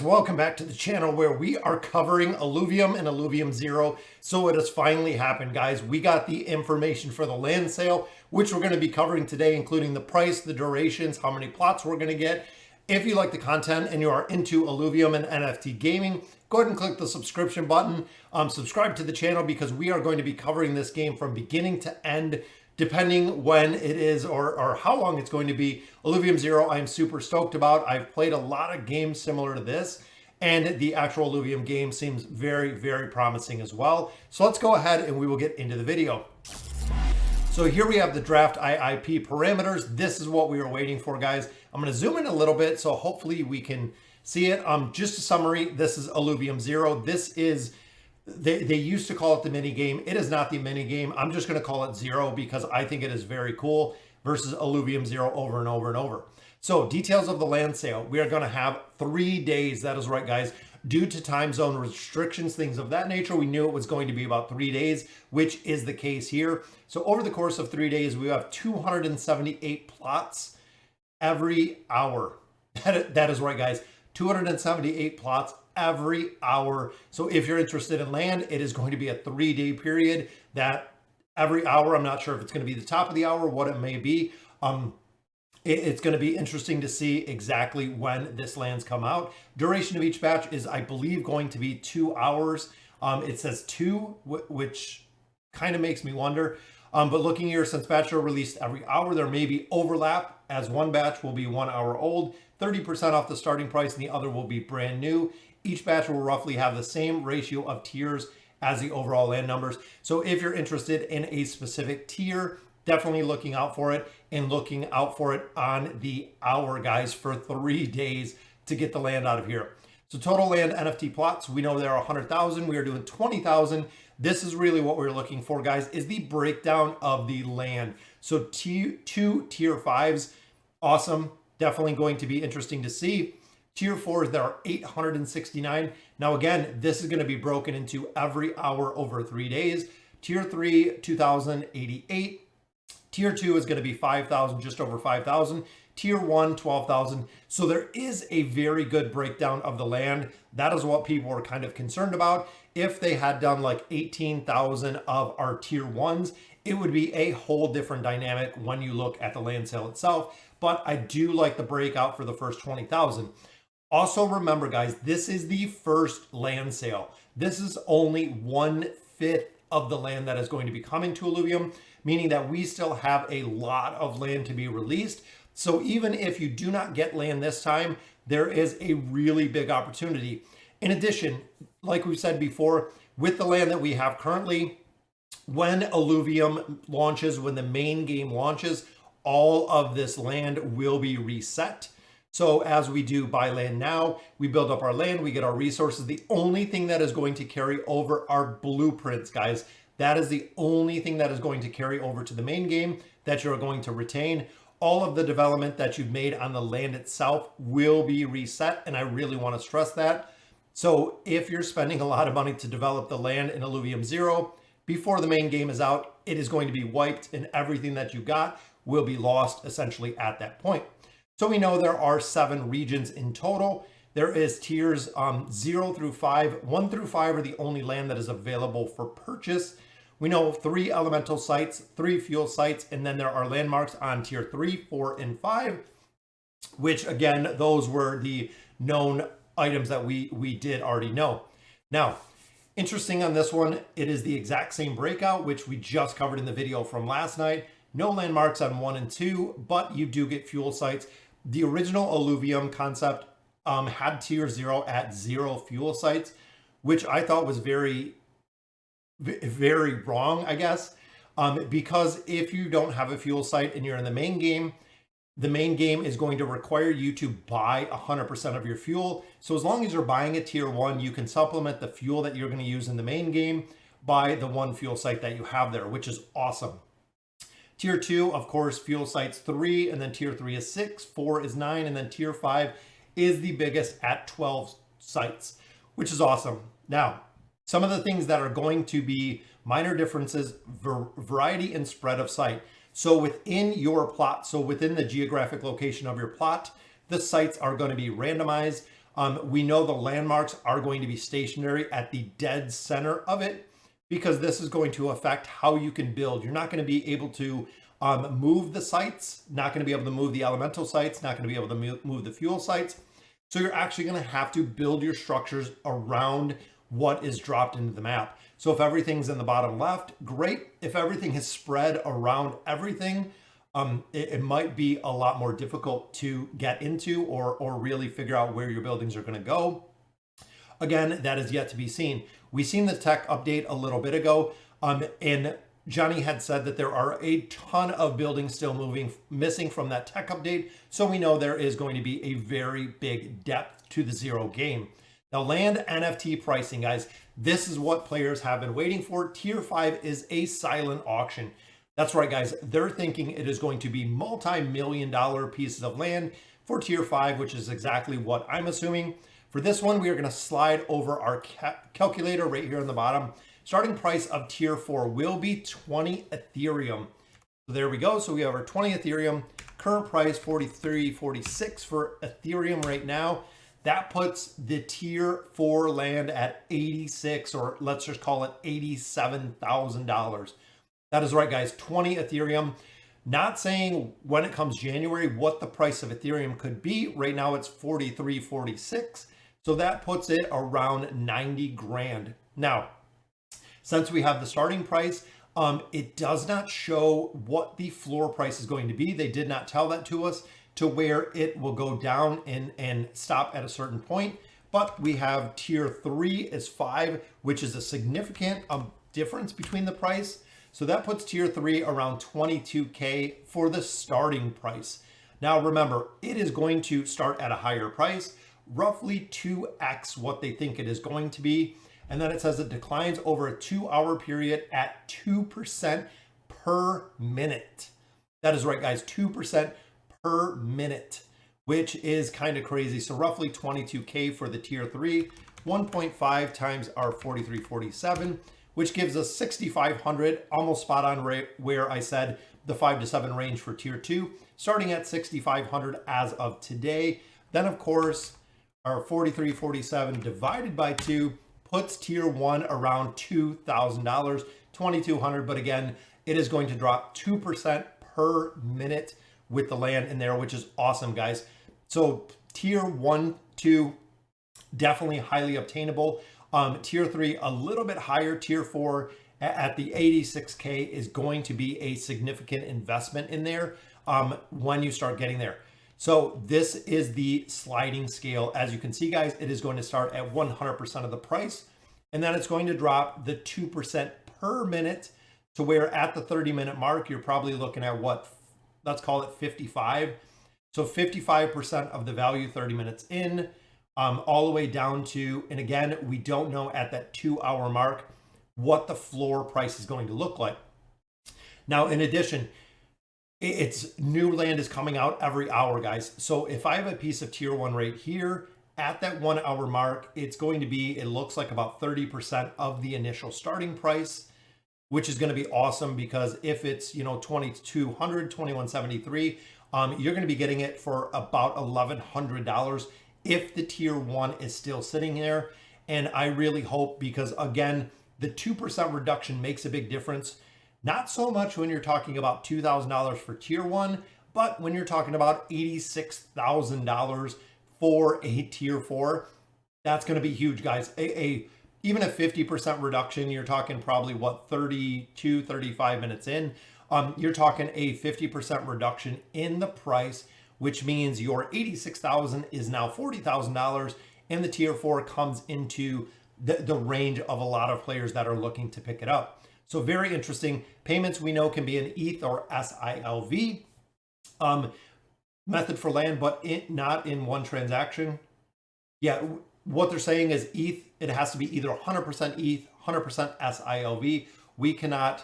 guys, welcome back to the channel where we are covering Illuvium and Illuvium Zero. So it has finally happened, guys. We got the information for the land sale, which we're going to be covering today, including the price, the durations, how many plots we're going to get. If you like the content and you are into Illuvium and NFT Gaming, go ahead and click the subscription button. Subscribe to the channel because we are going to be covering this game from beginning to end, depending when it is or how long it's going to be. Illuvium Zero, I'm super stoked about. I've played a lot of games similar to this, and the actual Illuvium game seems very, very promising as well. So let's go ahead and we will get into the video. So here we have the draft IIP parameters. This is what we were waiting for, guys. I'm going to zoom in a little bit so hopefully we can see it. Just a summary, this is Illuvium Zero. This is They used to call it the mini game. It is not the mini game. I'm just going to call it Zero because I think it is very cool versus Illuvium Zero over and over and over. So details of the land sale. We are going to have 3 days. That is right, guys. Due to time zone restrictions, things of that nature, we knew it was going to be about 3 days, which is the case here. So over the course of 3 days, we have 278 plots every hour. That is right, guys. 278 plots every hour. So if you're interested in land, it is going to be a 3-day period that every hour, I'm not sure if it's going to be the top of the hour, what it may be. It's going to be interesting to see exactly when this lands come out. Duration of each batch is, I believe, going to be 2 hours. It says 2, which kind of makes me wonder. But looking here, since batches are released every hour, there may be overlap, as one batch will be 1 hour old, 30% off the starting price, and the other will be brand new. Each batch will roughly have the same ratio of tiers as the overall land numbers. So if you're interested in a specific tier, definitely looking out for it and looking out for it on the hour, guys, for 3 days to get the land out of here. So total land NFT plots, we know there are 100,000. We are doing 20,000. This is really what we're looking for, guys, is the breakdown of the land. So two tier 5s, awesome. Definitely going to be interesting to see. Tier 4s, there are 869. Now, again, this is going to be broken into every hour over 3 days. Tier 3, 2,088. Tier 2 is going to be 5,000, just over 5,000. Tier 1, 12,000. So there is a very good breakdown of the land. That is what people were kind of concerned about. If they had done like 18,000 of our tier 1s, it would be a whole different dynamic when you look at the land sale itself. But I do like the breakout for the first 20,000. Also remember, guys, this is the first land sale. This is only 1/5 of the land that is going to be coming to Illuvium, meaning that we still have a lot of land to be released. So even if you do not get land this time, there is a really big opportunity. In addition, like we said before, with the land that we have currently, when Illuvium launches, when the main game launches, all of this land will be reset. So as we do buy land now, we build up our land, we get our resources. The only thing that is going to carry over are blueprints, guys. That is the only thing that is going to carry over to the main game that you're going to retain. All of the development that you've made on the land itself will be reset, and I really want to stress that. So if you're spending a lot of money to develop the land in Illuvium Zero, before the main game is out, it is going to be wiped, and everything that you got will be lost essentially at that point. So we know there are 7 regions in total. There is tiers 0 through 5. 1 through 5 are the only land that is available for purchase. We know 3 elemental sites, 3 fuel sites, and then there are landmarks on tier 3, 4, and 5, which again, those were the known items that we did already know. Now, interesting on this one, it is the exact same breakout, which we just covered in the video from last night. No landmarks on 1 and 2, but you do get fuel sites. The original Illuvium concept had tier 0 at 0 fuel sites, which I thought was very, very wrong, I guess, because if you don't have a fuel site and you're in the main game is going to require you to buy 100% of your fuel. So as long as you're buying a tier 1, you can supplement the fuel that you're going to use in the main game by the one fuel site that you have there, which is awesome. Tier 2, of course, fuel sites 3, and then tier 3 is 6, 4 is 9, and then tier 5 is the biggest at 12 sites, which is awesome. Now, some of the things that are going to be minor differences, variety and spread of site. So within your plot, so within the geographic location of your plot, the sites are going to be randomized. We know the landmarks are going to be stationary at the dead center of it because this is going to affect how you can build. You're not going to be able to move the sites, not going to be able to move the elemental sites, not going to be able to move the fuel sites. So you're actually going to have to build your structures around what is dropped into the map. So if everything's in the bottom left, great. If everything is spread around everything, it might be a lot more difficult to get into or really figure out where your buildings are going to go. Again, that is yet to be seen. We seen the tech update a little bit ago, and Johnny had said that there are a ton of buildings still missing from that tech update. So we know there is going to be a very big depth to the zero game. Now, land NFT pricing, guys, this is what players have been waiting for. Tier 5 is a silent auction. That's right, guys. They're thinking it is going to be multi-million-dollar pieces of land for Tier 5, which is exactly what I'm assuming. For this one, we are going to slide over our calculator right here on the bottom. Starting price of Tier 4 will be 20 Ethereum. So there we go. So we have our 20 Ethereum. Current price, 43.46 for Ethereum right now. That puts the Tier 4 land at 86, or let's just call it $87,000. That is right, guys. 20 Ethereum. Not saying when it comes January what the price of Ethereum could be. Right now it's 43.46. So that puts it around 90 grand. Now, since we have the starting price, it does not show what the floor price is going to be. They did not tell that to us to where it will go down and stop at a certain point. But we have Tier 3 is 5, which is a significant difference between the price. So that puts Tier 3 around 22K for the starting price. Now remember, it is going to start at a higher price, roughly 2x what they think it is going to be. And then it says it declines over a 2-hour period at 2% per minute. That is right, guys, 2% per minute, which is kind of crazy. So roughly 22K for the Tier 3, 1.5 times our 43.47, which gives us 6,500, almost spot on right where I said the 5 to 7 range for Tier 2, starting at 6,500 as of today. Then, of course, our 43.47 divided by 2 puts Tier 1 around $2,000, 2,200. But again, it is going to drop 2% per minute with the land in there, which is awesome, guys. So Tier 1, 2, definitely highly obtainable. Tier 3, a little bit higher. Tier 4 at the 86K is going to be a significant investment in there when you start getting there. So this is the sliding scale. As you can see, guys, it is going to start at 100% of the price, and then it's going to drop the 2% per minute to where at the 30-minute mark, you're probably looking at what, let's call it 55. So 55% of the value 30 minutes in, all the way down to, and again, we don't know at that 2-hour mark what the floor price is going to look like. Now, in addition, it's new land is coming out every hour, guys. So if I have a piece of Tier 1 right here at that 1-hour mark, it's going to be, it looks like about 30% of the initial starting price, which is going to be awesome because if it's, you know, 2,200, 2,173, you're going to be getting it for about $1,100 if the Tier 1 is still sitting there. And I really hope, because again, the 2% reduction makes a big difference. Not so much when you're talking about $2,000 for Tier 1, but when you're talking about $86,000 for a Tier 4, that's going to be huge, guys. Even a 50% reduction, you're talking probably what, 32, 35 minutes in. You're talking a 50% reduction in the price, which means your $86,000 is now $40,000, and the Tier 4 comes into the range of a lot of players that are looking to pick it up. So very interesting. Payments we know can be an ETH or SILV method for land, but not in one transaction. Yeah, what they're saying is ETH, it has to be either 100% ETH, 100% SILV. We cannot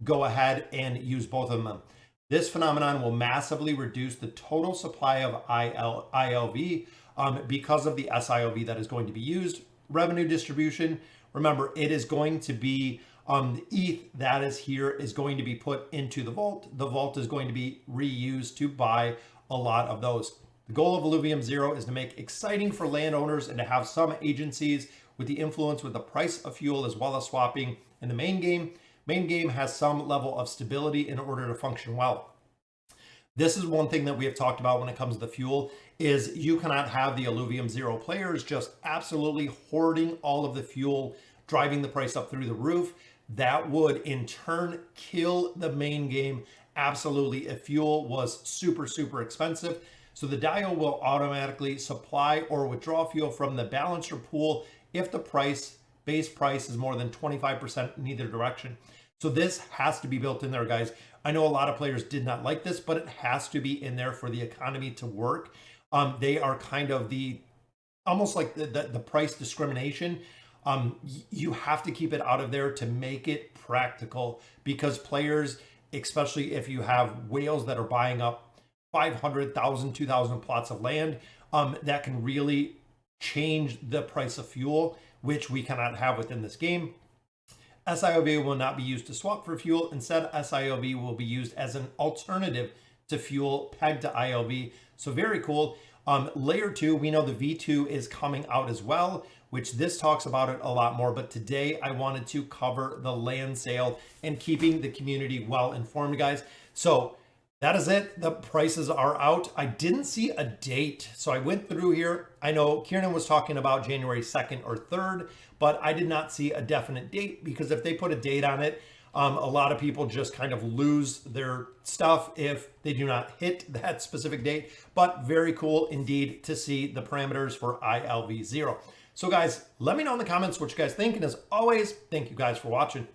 go ahead and use both of them. This phenomenon will massively reduce the total supply of ILV because of the SILV that is going to be used. Revenue distribution, remember, it is going to be the ETH that is here is going to be put into the vault. The vault is going to be reused to buy a lot of those. The goal of Illuvium Zero is to make exciting for landowners and to have some agencies with the influence with the price of fuel as well as swapping in the main game. Main game has some level of stability in order to function well. This is one thing that we have talked about when it comes to the fuel is you cannot have the Illuvium Zero players just absolutely hoarding all of the fuel, driving the price up through the roof. That would in turn kill the main game absolutely if fuel was super, super expensive. So the DIO will automatically supply or withdraw fuel from the balancer pool if the base price is more than 25% in either direction. So this has to be built in there, guys. I know a lot of players did not like this, but it has to be in there for the economy to work. They are kind of almost like the price discrimination. You have to keep it out of there to make it practical, because players, especially if you have whales that are buying up 500,000, 2,000 plots of land, that can really change the price of fuel, which we cannot have within this game. SIOV will not be used to swap for fuel. Instead, SIOV will be used as an alternative to fuel pegged to ILV. So very cool. Layer 2, we know the V2 is coming out as well, which this talks about it a lot more. But today I wanted to cover the land sale and keeping the community well informed, guys. So that is it. The prices are out. I didn't see a date, so I went through here. I know Kieran was talking about January 2nd or 3rd, but I did not see a definite date, because if they put a date on it, a lot of people just kind of lose their stuff if they do not hit that specific date. But very cool indeed to see the parameters for ILV0. So guys, let me know in the comments what you guys think. And as always, thank you guys for watching.